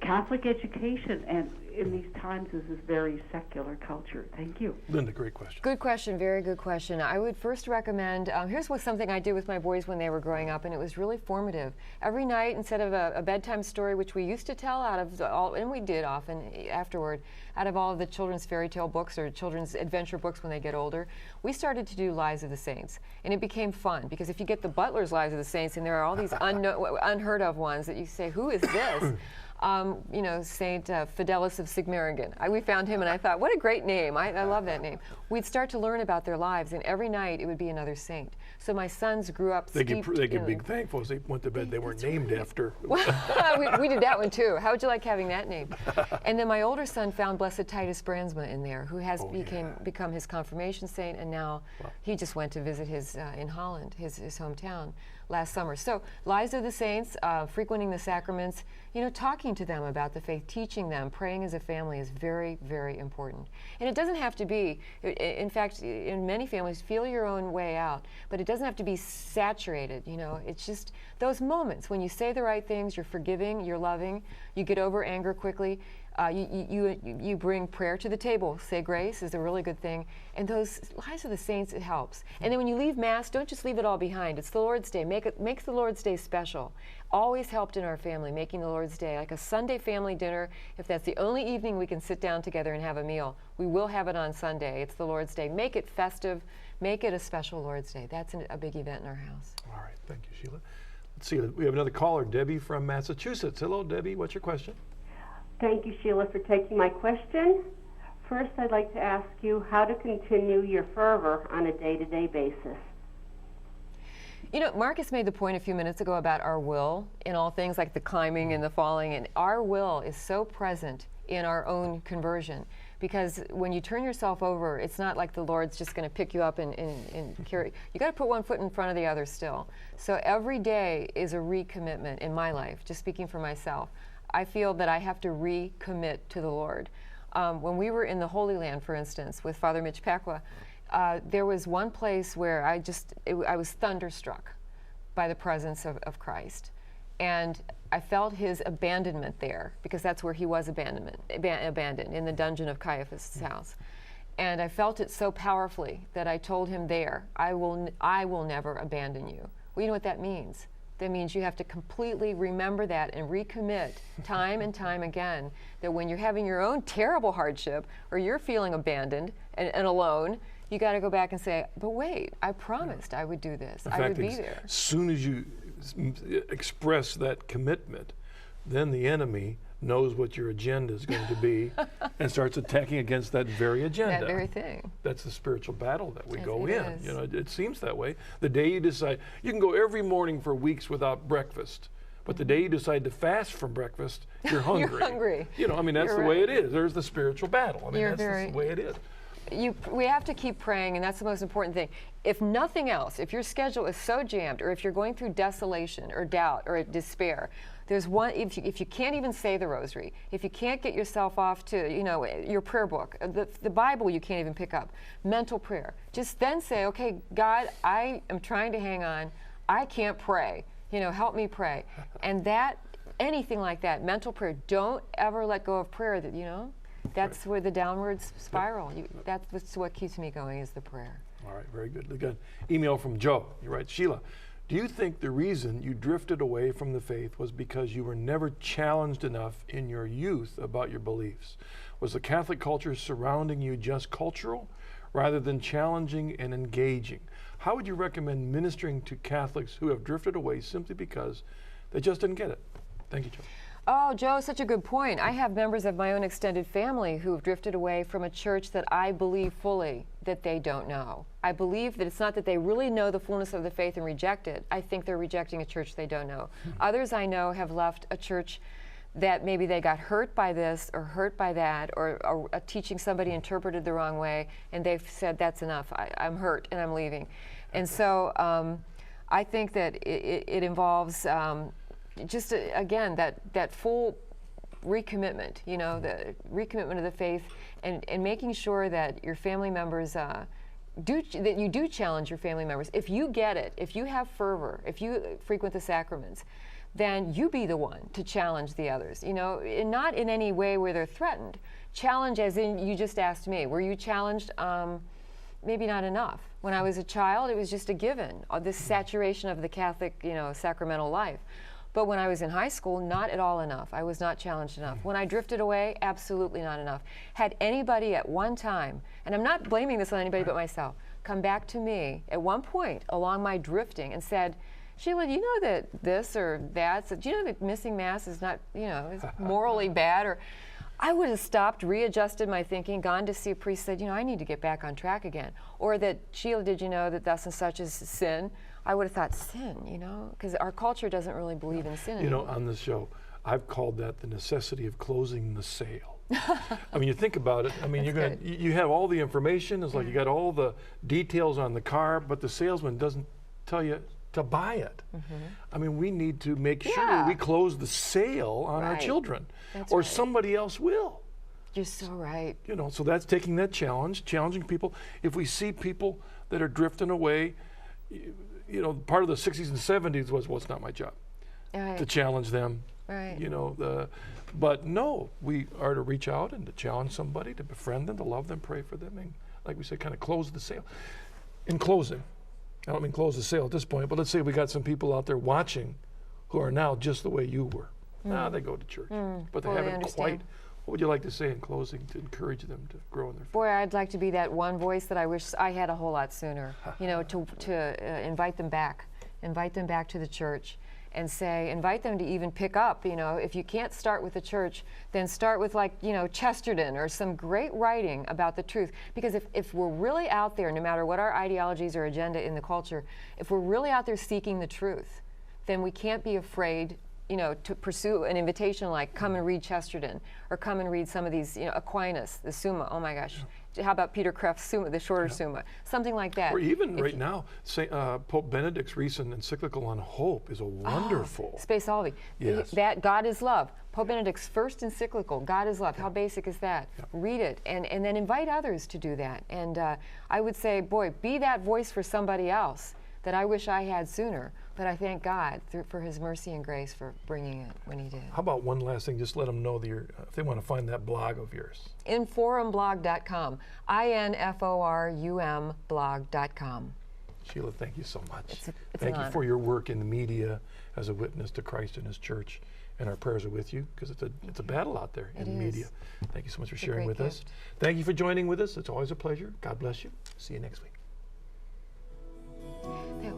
Catholic education and in these times is this very secular culture? Thank you. Linda, great question. Good question, very good question. I would first recommend, here's something I did with my boys when they were growing up, and it was really formative. Every night, instead of a bedtime story, which we used to tell out of all, and we did often afterward, out of all of the children's fairy tale books or children's adventure books when they get older, we started to do Lives of the Saints. And it became fun, because if you get the Butler's Lives of the Saints, and there are all these unheard of ones that you say, who is this? You know, Saint Fidelis of Sigmaringen. We found him and I thought, what a great name. I love that name. We'd start to learn about their lives, and every night it would be another saint. So my sons grew up They could be thankful as they went to bed they weren't named after. we did that one too. How would you like having that name? And then my older son found Blessed Titus Brandsma in there, who has become his confirmation saint, and now he just went to visit his in Holland, his hometown, last summer. So Lives of the Saints, frequenting the sacraments, you know, talking to them about the faith, teaching them, praying as a family is very, very important. And it doesn't have to be, in fact, in many families, feel your own way out, but it doesn't have to be saturated, you know. It's just those moments when you say the right things, you're forgiving, you're loving, you get over anger quickly. You bring prayer to the table. Say grace is a really good thing. And those Lives of the Saints, it helps. And then when you leave Mass, don't just leave it all behind. It's the Lord's Day. Make the Lord's Day special. Always helped in our family, making the Lord's Day like a Sunday family dinner. If that's the only evening we can sit down together and have a meal, we will have it on Sunday. It's the Lord's Day. Make it festive. Make it a special Lord's Day. That's a big event in our house. All right. Thank you, Sheila. Let's see. We have another caller, Debbie from Massachusetts. Hello, Debbie. What's your question? Thank you, Sheila, for taking my question. First, I'd like to ask you how to continue your fervor on a day-to-day basis. You know, Marcus made the point a few minutes ago about our will in all things like the climbing and the falling, and our will is so present in our own conversion, because when you turn yourself over, it's not like the Lord's just going to pick you up and carry. You got to put one foot in front of the other still. So every day is a recommitment in my life, just speaking for myself. I feel that I have to recommit to the Lord. When we were in the Holy Land, for instance, with Father Mitch Pacwa, there was one place where I was thunderstruck by the presence of Christ. And I felt his abandonment there, because that's where he was abandoned, in the dungeon of Caiaphas' house. And I felt it so powerfully that I told him there, I will never abandon you. Well, you know what that means? That means you have to completely remember that and recommit time and time again that when you're having your own terrible hardship or you're feeling abandoned and alone, you got to go back and say, but wait, I promised I would do this. I would be there. As soon as you express that commitment, then the enemy knows what your agenda is going to be and starts attacking against that very agenda. That very thing. That's the spiritual battle that we go it in. is. You know, it seems that way. The day you decide, you can go every morning for weeks without breakfast, but the day you decide to fast from breakfast, you're hungry. You're hungry. You know, I mean, that's You're the way right. it is. There's the spiritual battle. I mean, You're that's the way it is. We have to keep praying, and that's the most important thing. If nothing else, if your schedule is so jammed, or if you're going through desolation or doubt or despair, there's one, if you can't even say the rosary, if you can't get yourself off to, you know, your prayer book, the Bible you can't even pick up, mental prayer, just then say, okay, God, I am trying to hang on. I can't pray. You know, help me pray. And that, anything like that, mental prayer, don't ever let go of prayer, that, you know, that's where the downward spiral, that's what keeps me going, is the prayer. All right, very good. We got an email from Joe. You write, Sheila, do you think the reason you drifted away from the faith was because you were never challenged enough in your youth about your beliefs? Was the Catholic culture surrounding you just cultural rather than challenging and engaging? How would you recommend ministering to Catholics who have drifted away simply because they just didn't get it? Thank you, Joe. Oh, Joe, such a good point. I have members of my own extended family who have drifted away from a church that I believe fully that they don't know. I believe that it's not that they really know the fullness of the faith and reject it. I think they're rejecting a church they don't know. Others I know have left a church that maybe they got hurt by this or hurt by that, or a teaching somebody interpreted the wrong way, and they've said, that's enough, I'm hurt and I'm leaving. And so I think that it involves just, again, that full recommitment, you know, the recommitment of the faith, and making sure that your family members, that you do challenge your family members. If you get it, if you have fervor, if you frequent the sacraments, then you be the one to challenge the others, you know, and not in any way where they're threatened. Challenge as in, you just asked me, were you challenged? Maybe not enough. When I was a child, it was just a given, this saturation of the Catholic, you know, sacramental life. But when I was in high school, not at all enough. I was not challenged enough. When I drifted away, absolutely not enough. Had anybody at one time, and I'm not blaming this on anybody but myself, come back to me at one point along my drifting and said, Sheila, do you know that this or that, so do you know that missing Mass is not, you know, is morally bad? Or I would have stopped, readjusted my thinking, gone to see a priest, said, you know, I need to get back on track again. Or that, Sheila, did you know that thus and such is sin? I would have thought, sin, you know, because our culture doesn't really believe in sin anymore. You know, on this show, I've called that the necessity of closing the sale. I mean, you think about it. I mean, you have all the information. It's like you got all the details on the car, but the salesman doesn't tell you to buy it. I mean, we need to make sure we close the sale on our children, or somebody else will. You're so right. You know, so that's taking that challenge, challenging people. If we see people that are drifting away, you know, part of the 60s and 70s was, well, it's not my job to challenge them. You know, but no, we are to reach out and to challenge somebody, to befriend them, to love them, pray for them, and like we said, kind of close the sale. In closing, I don't mean close the sale at this point, but let's say we got some people out there watching who are now just the way you were. Now they go to church, but they haven't quite. What would you like to say in closing to encourage them to grow in their faith? Boy, I'd like to be that one voice that I wish I had a whole lot sooner. You know, to invite them back to the church, and say, invite them to even pick up. You know, if you can't start with the church, then start with, like, you know, Chesterton or some great writing about the truth. Because if we're really out there, no matter what our ideologies or agenda in the culture, if we're really out there seeking the truth, then we can't be afraid, you know, to pursue an invitation like come and read Chesterton, or come and read some of these, you know, Aquinas, the Summa. Oh my gosh, how about Peter Kreft's Summa, the shorter Summa, something like that. Or even right now, Pope Benedict's recent encyclical on hope is a wonderful. Spe Salvi. Yes. That God is love. Pope Benedict's first encyclical, God is love. How basic is that? Read it, and then invite others to do that. And I would say, boy, be that voice for somebody else that I wish I had sooner. But I thank God for His mercy and grace for bringing it when He did. How about one last thing? Just let them know that if they want to find that blog of yours. Inforumblog.com. INFORUM blog.com. Sheila, thank you so much. It's thank an you honor. for your work in the media as a witness to Christ and His church. And our prayers are with you, because it's a battle out there in the media. Thank you so much for sharing with us. Thank you for joining with us. It's always a pleasure. God bless you. See you next week. That